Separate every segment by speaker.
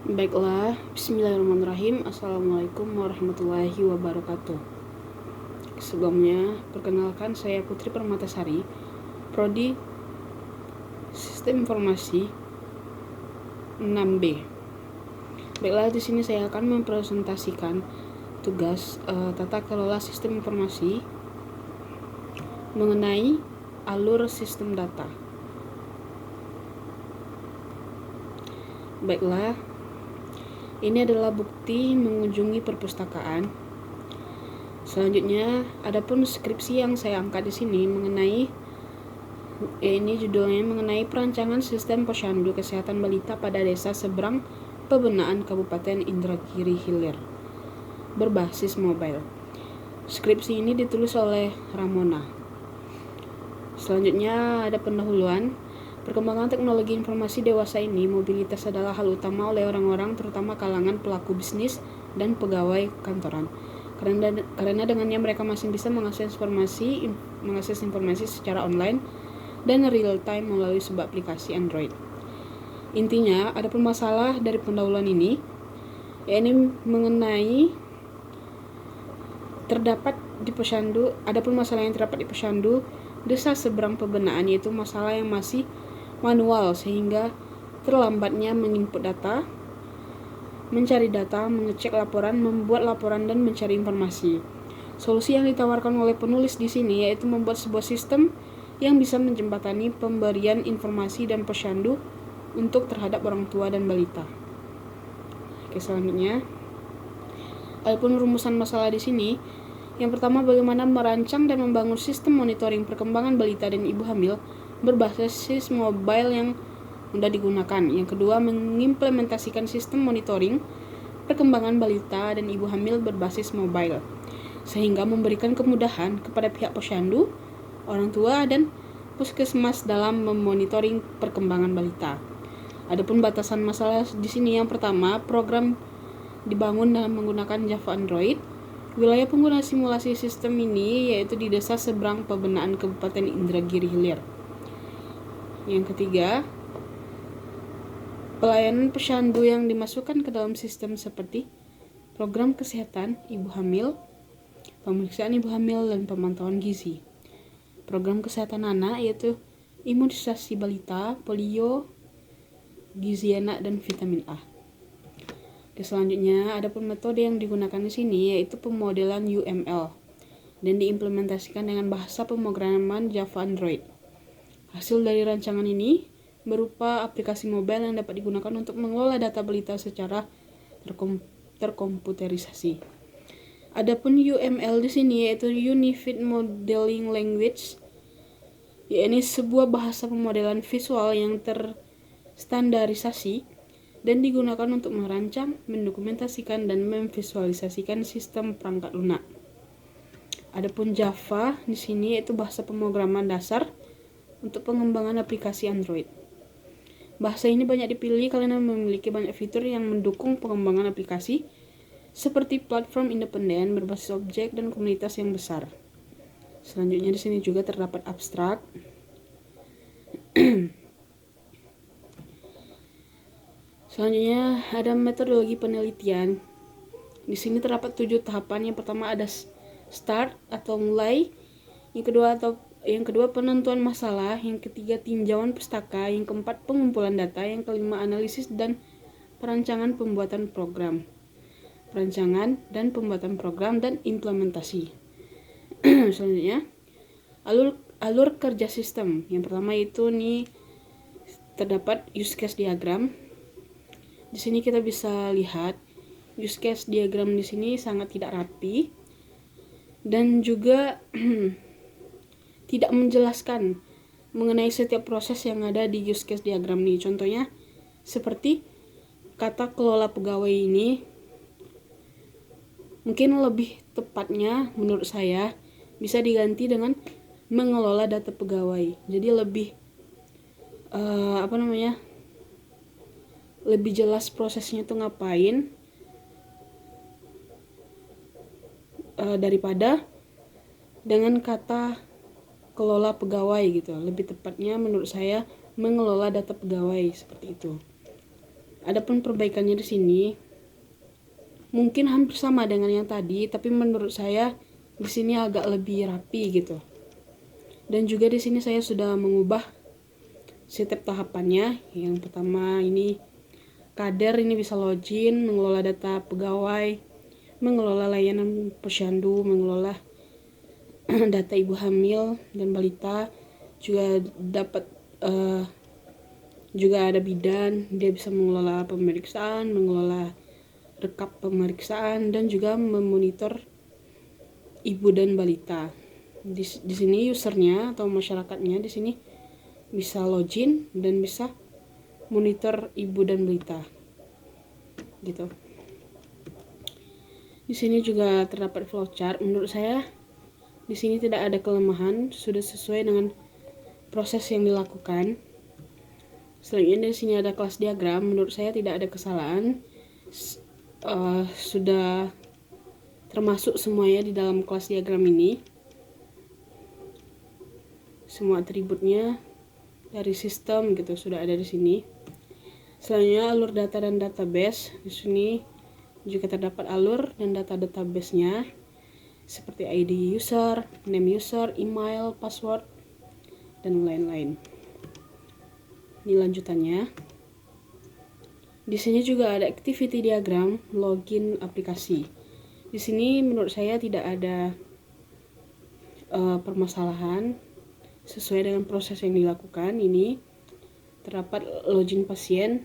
Speaker 1: Baiklah, bismillahirrahmanirrahim. Assalamualaikum warahmatullahi wabarakatuh. Sebelumnya, perkenalkan saya Putri Permatasari, Prodi Sistem Informasi 6B. Baiklah, di sini saya akan mempresentasikan tugas tata kelola sistem informasi mengenai alur sistem data. Baiklah, ini adalah bukti mengunjungi perpustakaan. Selanjutnya, adapun skripsi yang saya angkat di sini mengenai ini judulnya mengenai perancangan sistem posyandu kesehatan balita pada desa seberang pembenaan Kabupaten Indragiri Hilir berbasis mobile. Skripsi ini ditulis oleh Ramona. Selanjutnya ada pendahuluan. Perkembangan teknologi informasi dewasa ini, mobilitas adalah hal utama oleh orang-orang, terutama kalangan pelaku bisnis dan pegawai kantoran. Karena dengannya mereka masih bisa mengakses informasi secara online dan real time melalui sebuah aplikasi Android. Intinya, ada masalah dari pendahuluan ini, yakni mengenai ada masalah yang terdapat di posyandu desa seberang pembenaan, yaitu masalah yang masih manual sehingga terlambatnya menginput data, mencari data, mengecek laporan, membuat laporan dan mencari informasi. Solusi yang ditawarkan oleh penulis di sini yaitu membuat sebuah sistem yang bisa menjembatani pemberian informasi dan posyandu untuk terhadap orang tua dan balita. Oke, selanjutnya, adapun rumusan masalah di sini, yang pertama, bagaimana merancang dan membangun sistem monitoring perkembangan balita dan ibu hamil berbasis mobile yang mudah digunakan. Yang kedua, mengimplementasikan sistem monitoring perkembangan balita dan ibu hamil berbasis mobile sehingga memberikan kemudahan kepada pihak posyandu, orang tua, dan puskesmas dalam memonitoring perkembangan balita. Adapun batasan masalah di sini, yang pertama, program dibangun dalam menggunakan Java Android. Wilayah pengguna simulasi sistem ini yaitu di desa seberang pembenaan Kabupaten Indragiri Hilir. Yang ketiga, pelayanan posyandu yang dimasukkan ke dalam sistem seperti program kesehatan ibu hamil, pemeriksaan ibu hamil dan pemantauan gizi. Program kesehatan anak yaitu imunisasi balita, polio, gizi anak dan vitamin A. Selanjutnya, ada pun metode yang digunakan di sini yaitu pemodelan UML dan diimplementasikan dengan bahasa pemrograman Java Android. Hasil dari rancangan ini berupa aplikasi mobile yang dapat digunakan untuk mengelola data balita secara terkomputerisasi. Adapun UML di sini yaitu Unified Modeling Language, yakni sebuah bahasa pemodelan visual yang terstandarisasi dan digunakan untuk merancang, mendokumentasikan, dan memvisualisasikan sistem perangkat lunak. Adapun Java di sini yaitu bahasa pemrograman dasar untuk pengembangan aplikasi Android. Bahasa ini banyak dipilih karena memiliki banyak fitur yang mendukung pengembangan aplikasi seperti platform independen berbasis objek dan komunitas yang besar. Selanjutnya di sini juga terdapat abstrak. Selanjutnya ada metodologi penelitian. Di sini terdapat 7 tahapan. Yang pertama ada start atau mulai. Yang kedua penentuan masalah. Yang ketiga tinjauan pustaka. Yang keempat pengumpulan data. Yang kelima analisis dan perancangan pembuatan program. Perancangan dan pembuatan program dan implementasi. Selanjutnya alur kerja sistem. Yang pertama itu terdapat use case diagram. Di sini kita bisa lihat use case diagram di sini sangat tidak rapi dan juga tidak menjelaskan mengenai setiap proses yang ada di use case diagram ini. Contohnya seperti kata kelola pegawai ini, mungkin lebih tepatnya menurut saya bisa diganti dengan mengelola data pegawai. Jadi lebih lebih jelas prosesnya itu ngapain daripada dengan kata kelola pegawai gitu. Lebih tepatnya menurut saya mengelola data pegawai seperti itu. Adapun perbaikannya di sini mungkin hampir sama dengan yang tadi, tapi menurut saya di sini agak lebih rapi gitu. Dan juga di sini saya sudah mengubah setiap tahapannya. Yang pertama ini kader, ini bisa login, mengelola data pegawai, mengelola layanan posyandu, mengelola data ibu hamil dan balita, juga dapat juga ada bidan, dia bisa mengelola pemeriksaan, mengelola rekap pemeriksaan, dan juga memonitor ibu dan balita. Di sini usernya atau masyarakatnya di sini bisa login dan bisa monitor ibu dan balita gitu. Di sini juga terdapat flowchart. Menurut saya di sini tidak ada kelemahan, sudah sesuai dengan proses yang dilakukan. Selanjutnya di sini ada kelas diagram. Menurut saya tidak ada kesalahan. Sudah termasuk semuanya di dalam kelas diagram ini. Semua atributnya dari sistem gitu sudah ada di sini. Selanjutnya alur data dan database. Di sini juga terdapat alur dan data database-nya seperti ID user, name user, email, password, dan lain-lain. Ini lanjutannya. Di sini juga ada activity diagram login aplikasi. Di sini menurut saya tidak ada permasalahan, sesuai dengan proses yang dilakukan. Ini terdapat login pasien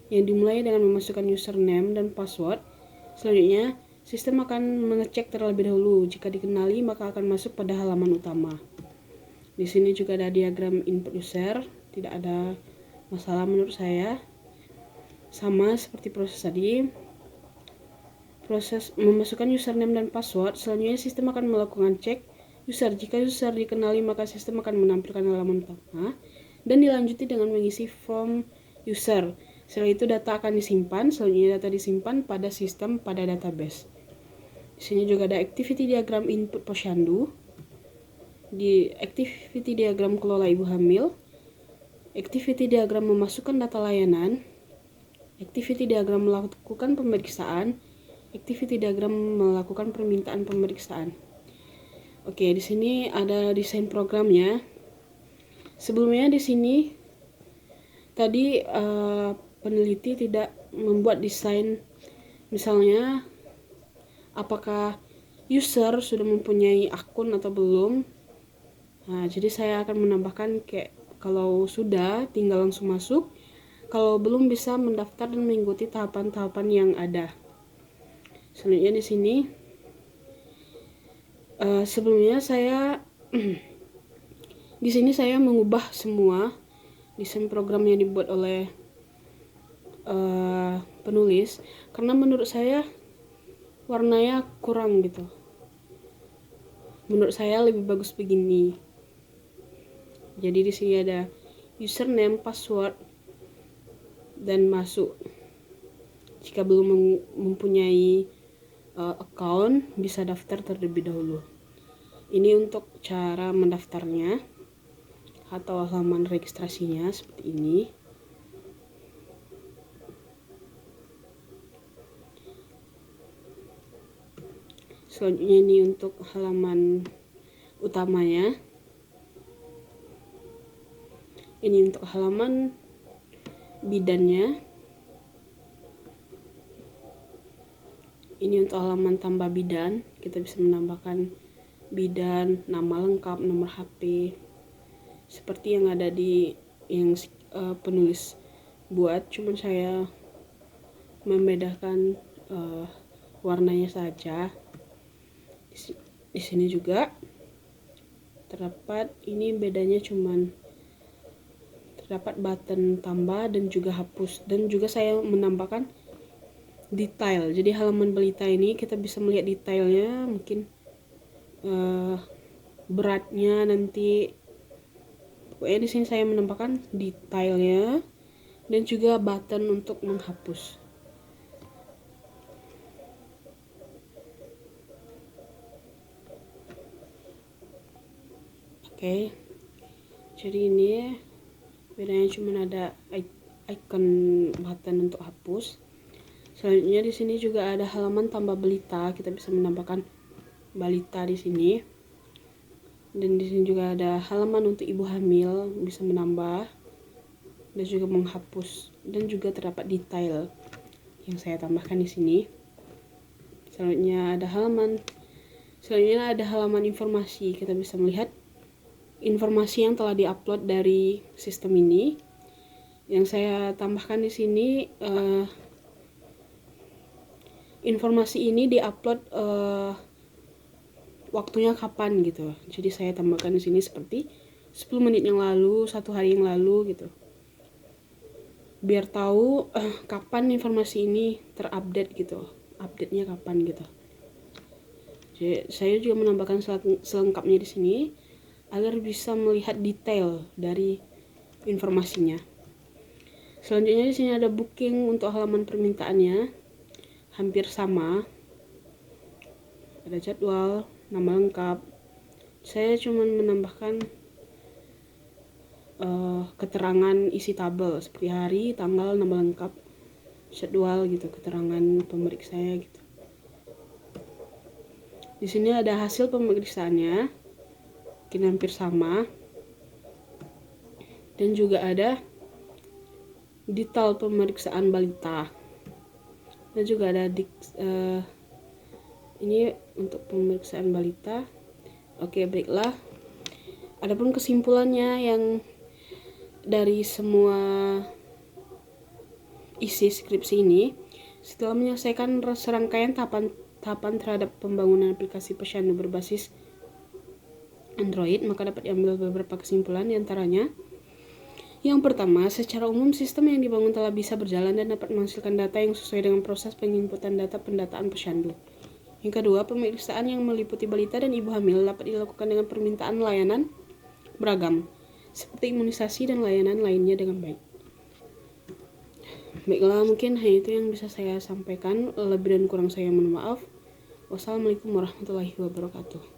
Speaker 1: yang dimulai dengan memasukkan username dan password. Selanjutnya, sistem akan mengecek terlebih dahulu. Jika dikenali, maka akan masuk pada halaman utama. Di sini juga ada diagram input user, tidak ada masalah menurut saya. Sama seperti proses tadi. Proses memasukkan username dan password, selanjutnya sistem akan melakukan cek user. Jika user dikenali, maka sistem akan menampilkan halaman utama dan dilanjuti dengan mengisi form user. Setelah itu data akan disimpan, selanjutnya data disimpan pada sistem pada database. Di sini juga ada activity diagram input posyandu, di activity diagram kelola ibu hamil, activity diagram memasukkan data layanan, activity diagram melakukan pemeriksaan, activity diagram melakukan permintaan pemeriksaan. Oke, di sini ada desain programnya. Sebelumnya di sini tadi peneliti tidak membuat desain, misalnya apakah user sudah mempunyai akun atau belum. Nah, jadi saya akan menambahkan kayak kalau sudah tinggal langsung masuk, kalau belum bisa mendaftar dan mengikuti tahapan-tahapan yang ada. Selanjutnya di sini sebelumnya saya di sini saya mengubah semua desain program yang dibuat oleh penulis karena menurut saya warnanya kurang gitu. Menurut saya lebih bagus begini. Jadi di sini ada username, password, dan masuk. Jika belum mempunyai account, bisa daftar terlebih dahulu. Ini untuk cara mendaftarnya atau halaman registrasinya seperti ini. Selanjutnya ini untuk halaman utamanya. Ini untuk halaman bidannya. Ini untuk halaman tambah bidan, kita bisa menambahkan bidan, nama lengkap, nomor HP, seperti yang ada di yang penulis buat. Cuman saya membedakan warnanya saja. Di sini juga terdapat, ini bedanya cuman terdapat button tambah dan juga hapus, dan juga saya menambahkan detail. Jadi halaman balita ini kita bisa melihat detailnya, mungkin beratnya nanti. Pokoknya di sini saya menambahkan detailnya dan juga button untuk menghapus. Oke. Jadi ini bedanya cuma ada icon button untuk hapus. Selanjutnya di sini juga ada halaman tambah balita, kita bisa menambahkan balita di sini. Dan di sini juga ada halaman untuk ibu hamil, bisa menambah dan juga menghapus, dan juga terdapat detail yang saya tambahkan di sini. Selanjutnya ada halaman informasi, kita bisa melihat informasi yang telah diupload dari sistem ini. Yang saya tambahkan di sini, informasi ini diupload waktunya kapan gitu. Jadi saya tambahkan di sini seperti 10 menit yang lalu, 1 hari yang lalu gitu. Biar tahu kapan informasi ini terupdate gitu. Update-nya kapan gitu. Jadi, saya juga menambahkan selengkapnya di sini agar bisa melihat detail dari informasinya. Selanjutnya di sini ada booking untuk halaman permintaannya. Hampir sama. Ada jadwal, nama lengkap. Saya cuma menambahkan keterangan isi tabel seperti hari, tanggal, nama lengkap, jadwal gitu, keterangan pemeriksa gitu. Di sini ada hasil pemeriksaannya, mungkin hampir sama. Dan juga ada detail pemeriksaan balita. Dan juga ada ini untuk pemeriksaan balita. Oke, baiklah. Adapun kesimpulannya yang dari semua isi skripsi ini, setelah menyelesaikan serangkaian tahapan terhadap pembangunan aplikasi Posyandu berbasis Android, maka dapat diambil beberapa kesimpulan, diantaranya yang pertama, secara umum sistem yang dibangun telah bisa berjalan dan dapat menghasilkan data yang sesuai dengan proses penginputan data pendataan Posyandu. Yang kedua, pemeriksaan yang meliputi balita dan ibu hamil dapat dilakukan dengan permintaan layanan beragam, seperti imunisasi dan layanan lainnya dengan baik. Baiklah, mungkin hanya itu yang bisa saya sampaikan. Lebih dan kurang saya mohon maaf. Wassalamualaikum warahmatullahi wabarakatuh.